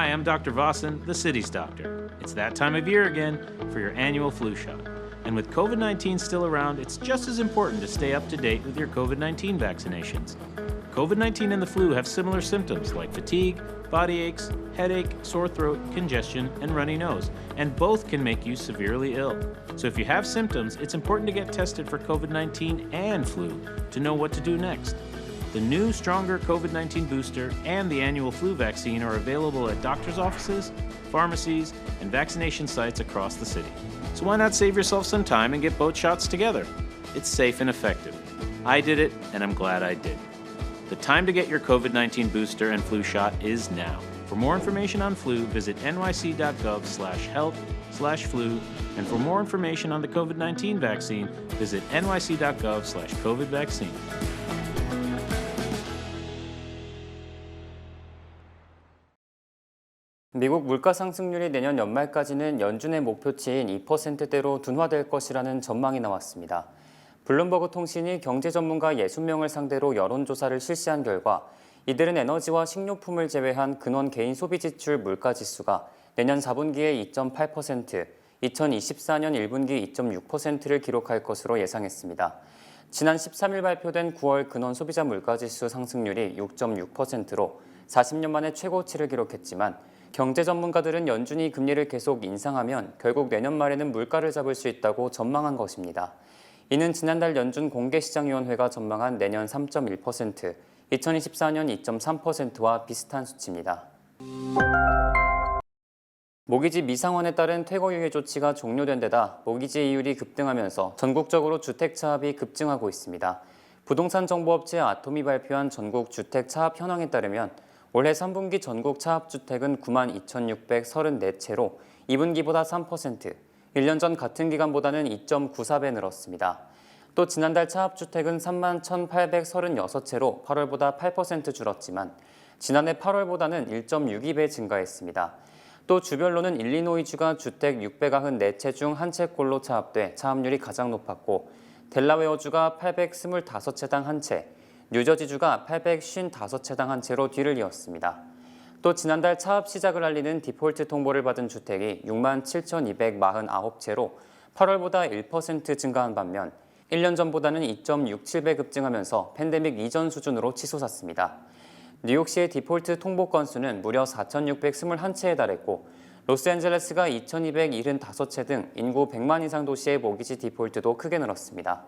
Hi, I'm Dr. Vossen, the city's doctor. It's that time of year again for your annual flu shot. And with COVID-19 still around, it's just as important to stay up to date with your COVID-19 vaccinations. COVID-19 and the flu have similar symptoms like fatigue, body aches, headache, sore throat, congestion, and runny nose, and both can make you severely ill. So if you have symptoms, it's important to get tested for COVID-19 and flu to know what to do next. The new, stronger COVID-19 booster and the annual flu vaccine are available at doctors' offices, pharmacies, and vaccination sites across the city. So why not save yourself some time and get both shots together? It's safe and effective. I did it, and I'm glad I did. The time to get your COVID-19 booster and flu shot is now. For more information on flu, visit nyc.gov/health/flu, and for more information on the COVID-19 vaccine, visit nyc.gov/COVID-vaccine. 미국 물가 상승률이 내년 연말까지는 연준의 목표치인 2%대로 둔화될 것이라는 전망이 나왔습니다. 블룸버그 통신이 경제 전문가 60명을 상대로 여론조사를 실시한 결과 이들은 에너지와 식료품을 제외한 근원 개인 소비 지출 물가 지수가 내년 4분기에 2.8%, 2024년 1분기 2.6%를 기록할 것으로 예상했습니다. 지난 13일 발표된 9월 근원 소비자 물가 지수 상승률이 6.6%로 40년 만에 최고치를 기록했지만 경제 전문가들은 연준이 금리를 계속 인상하면 결국 내년 말에는 물가를 잡을 수 있다고 전망한 것입니다. 이는 지난달 연준 공개시장위원회가 전망한 내년 3.1%, 2024년 2.3%와 비슷한 수치입니다. 모기지 미상환에 따른 퇴거유예 조치가 종료된 데다 모기지 이율이 급등하면서 전국적으로 주택 차압이 급증하고 있습니다. 부동산 정보업체 아톰이 발표한 전국 주택 차압 현황에 따르면 올해 3분기 전국 차압주택은 92,634채로 2분기보다 3%, 1년 전 같은 기간보다는 2.94배 늘었습니다. 또 지난달 차압주택은 31,836채로 8월보다 8% 줄었지만 지난해 8월보다는 1.62배 증가했습니다. 또 주별로는 일리노이주가 주택 694채 중 한 채꼴로 차압돼 차압률이 가장 높았고 델라웨어주가 825채당 한 채, 뉴저지주가 855채당 한 채로 뒤를 이었습니다. 또 지난달 차압 시작을 알리는 디폴트 통보를 받은 주택이 67,249채로 8월보다 1% 증가한 반면 1년 전보다는 2.67배 급증하면서 팬데믹 이전 수준으로 치솟았습니다. 뉴욕시의 디폴트 통보 건수는 무려 4,621채에 달했고 로스앤젤레스가 2,275채 등 인구 100만 이상 도시의 모기지 디폴트도 크게 늘었습니다.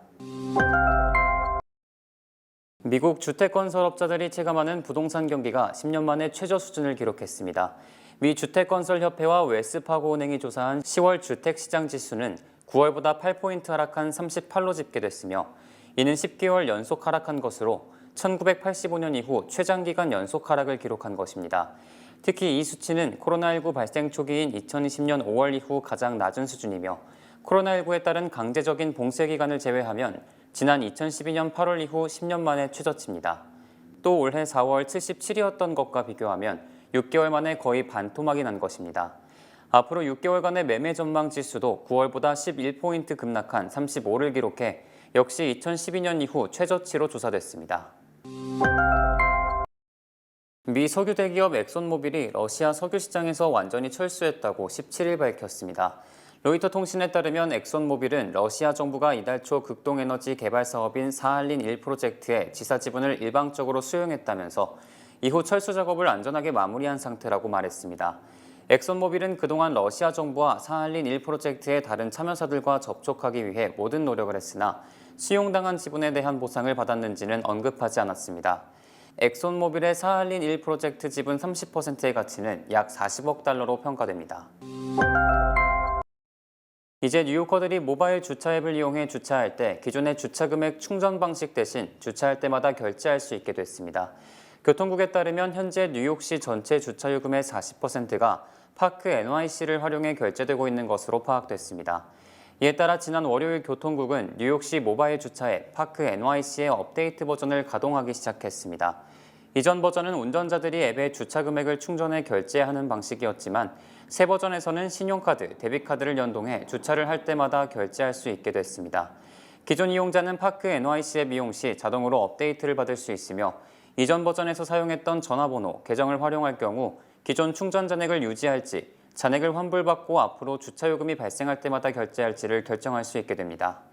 미국 주택건설업자들이 체감하는 부동산 경기가 10년 만에 최저 수준을 기록했습니다. 미 주택건설협회와 웰스파고은행이 조사한 10월 주택시장 지수는 9월보다 8포인트 하락한 38로 집계됐으며 이는 10개월 연속 하락한 것으로 1985년 이후 최장기간 연속 하락을 기록한 것입니다. 특히 이 수치는 코로나19 발생 초기인 2020년 5월 이후 가장 낮은 수준이며 코로나19에 따른 강제적인 봉쇄 기간을 제외하면 지난 2012년 8월 이후 10년 만에 최저치입니다. 또 올해 4월 77이었던 것과 비교하면 6개월 만에 거의 반토막이 난 것입니다. 앞으로 6개월간의 매매 전망 지수도 9월보다 11포인트 급락한 35를 기록해 역시 2012년 이후 최저치로 조사됐습니다. 미 석유 대기업 엑손모빌이 러시아 석유 시장에서 완전히 철수했다고 17일 밝혔습니다. 로이터 통신에 따르면 엑손모빌은 러시아 정부가 이달 초 극동에너지 개발 사업인 사할린1 프로젝트의 지사 지분을 일방적으로 수용했다면서 이후 철수 작업을 안전하게 마무리한 상태라고 말했습니다. 엑손모빌은 그동안 러시아 정부와 사할린1 프로젝트의 다른 참여사들과 접촉하기 위해 모든 노력을 했으나 수용당한 지분에 대한 보상을 받았는지는 언급하지 않았습니다. 엑손모빌의 사할린1 프로젝트 지분 30%의 가치는 약 40억 달러로 평가됩니다. 이제 뉴요커들이 모바일 주차 앱을 이용해 주차할 때 기존의 주차 금액 충전 방식 대신 주차할 때마다 결제할 수 있게 됐습니다. 교통국에 따르면 현재 뉴욕시 전체 주차요금의 40%가 파크 NYC를 활용해 결제되고 있는 것으로 파악됐습니다. 이에 따라 지난 월요일 교통국은 뉴욕시 모바일 주차 앱 파크 NYC의 업데이트 버전을 가동하기 시작했습니다. 이전 버전은 운전자들이 앱에 주차 금액을 충전해 결제하는 방식이었지만 새 버전에서는 신용카드, 데비카드를 연동해 주차를 할 때마다 결제할 수 있게 됐습니다. 기존 이용자는 파크 NYC 앱 이용 시 자동으로 업데이트를 받을 수 있으며 이전 버전에서 사용했던 전화번호, 계정을 활용할 경우 기존 충전 잔액을 유지할지, 잔액을 환불받고 앞으로 주차요금이 발생할 때마다 결제할지를 결정할 수 있게 됩니다.